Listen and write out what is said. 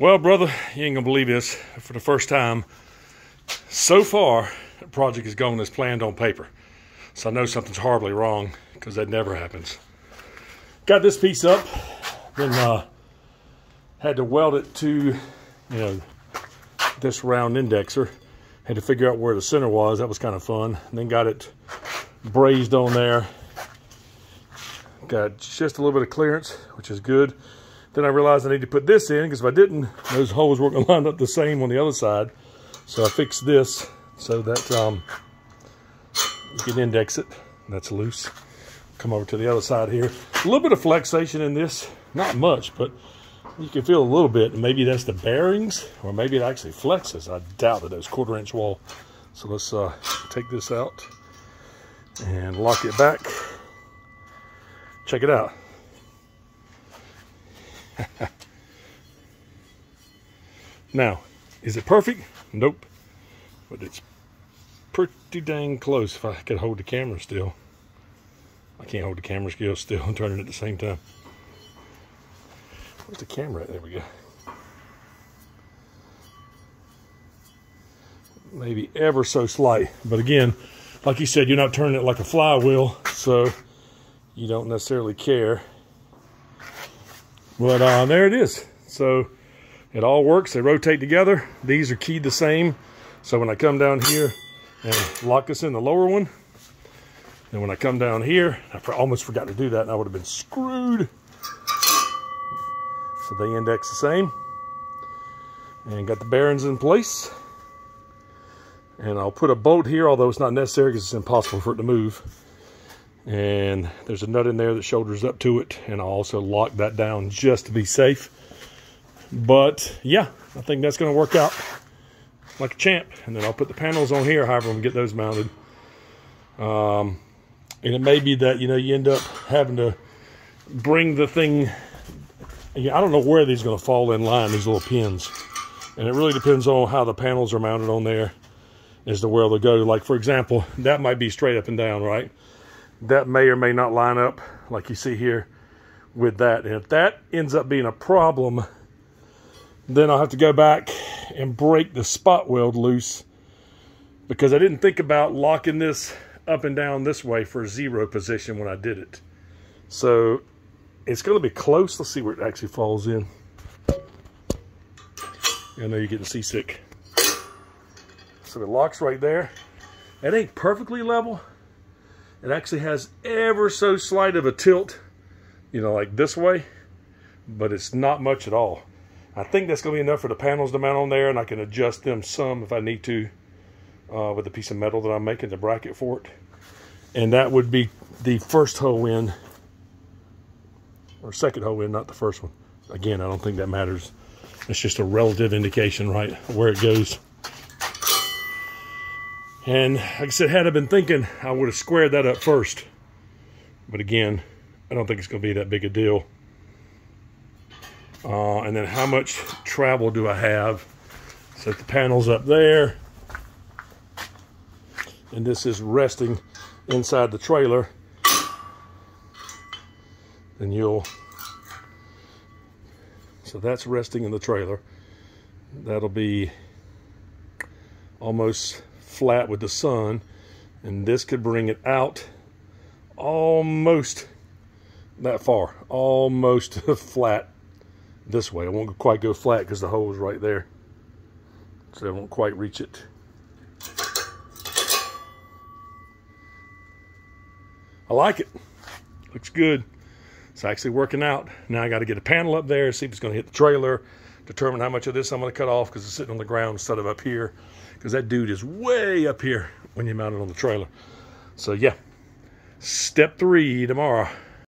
Well, brother, you ain't gonna believe this. For the first time so far, the project is going as planned on paper. So I know something's horribly wrong because that never happens. Got this piece up, then had to weld it to, this round indexer. Had to figure out where the center was. That was kind of fun. And then got it brazed on there. Got just a little bit of clearance, which is good. Then I realized I need to put this in because if I didn't, those holes weren't going to line up the same on the other side. So I fixed this so that you can index it. That's loose. Come over to the other side here. A little bit of flexation in this. Not much, but you can feel a little bit. Maybe that's the bearings, or maybe it actually flexes. I doubt that. It's 1/4 inch wall. So let's take this out and lock it back. Check it out. Now, is it perfect? Nope. But it's pretty dang close. If I could hold the camera still. I can't hold the camera still and turn it at the same time. Where's the camera at? There we go. Maybe ever so slight. But again, like you said, you're not turning it like a flywheel, so you don't necessarily care. But there it is. So it all works. They rotate together. These are keyed the same. So when I come down here and lock this in the lower one, then when I come down here, I almost forgot to do that and I would have been screwed. So they index the same. And got the bearings in place. And I'll put a bolt here, although it's not necessary because it's impossible for it to move. And there's a nut in there that shoulders up to it, and I'll also lock that down just to be safe. But yeah, I think that's going to work out like a champ. And then I'll put the panels on here, however I'm going to get those mounted. And it may be that you end up having to bring the thing. I don't know where these are going to fall in line, these little pins, and it really depends on how the panels are mounted on there as to where they'll go. Like for example, that might be straight up and down, right? That may or may not line up like you see here with that. And if that ends up being a problem, then I'll have to go back and break the spot weld loose because I didn't think about locking this up and down this way for 0 position when I did it. So it's going to be close. Let's see where it actually falls in. I know you're getting seasick. So it locks right there. It ain't perfectly level. It actually has ever so slight of a tilt, like this way, but it's not much at all. I think that's going to be enough for the panels to mount on there, and I can adjust them some if I need to with a piece of metal that I'm making the bracket for it. And that would be the first hoe in, or second hoe in, not the first one. Again, I don't think that matters. It's just a relative indication, right, where it goes. And like I said, had I been thinking, I would have squared that up first. But again, I don't think it's going to be that big a deal. And then how much travel do I have? Set the panels up there. And this is resting inside the trailer. And so that's resting in the trailer. That'll be almost flat with the sun, and this could bring it out almost that far, almost flat this way. I won't quite go flat because the hole is right there, so I won't quite reach it. I like it. Looks good. It's actually working out. Now I got to get a panel up there, see if it's going to hit the trailer, determine how much of this I'm going to cut off because it's sitting on the ground instead of up here, because that dude is way up here when you mount it on the trailer. So yeah, step 3 tomorrow.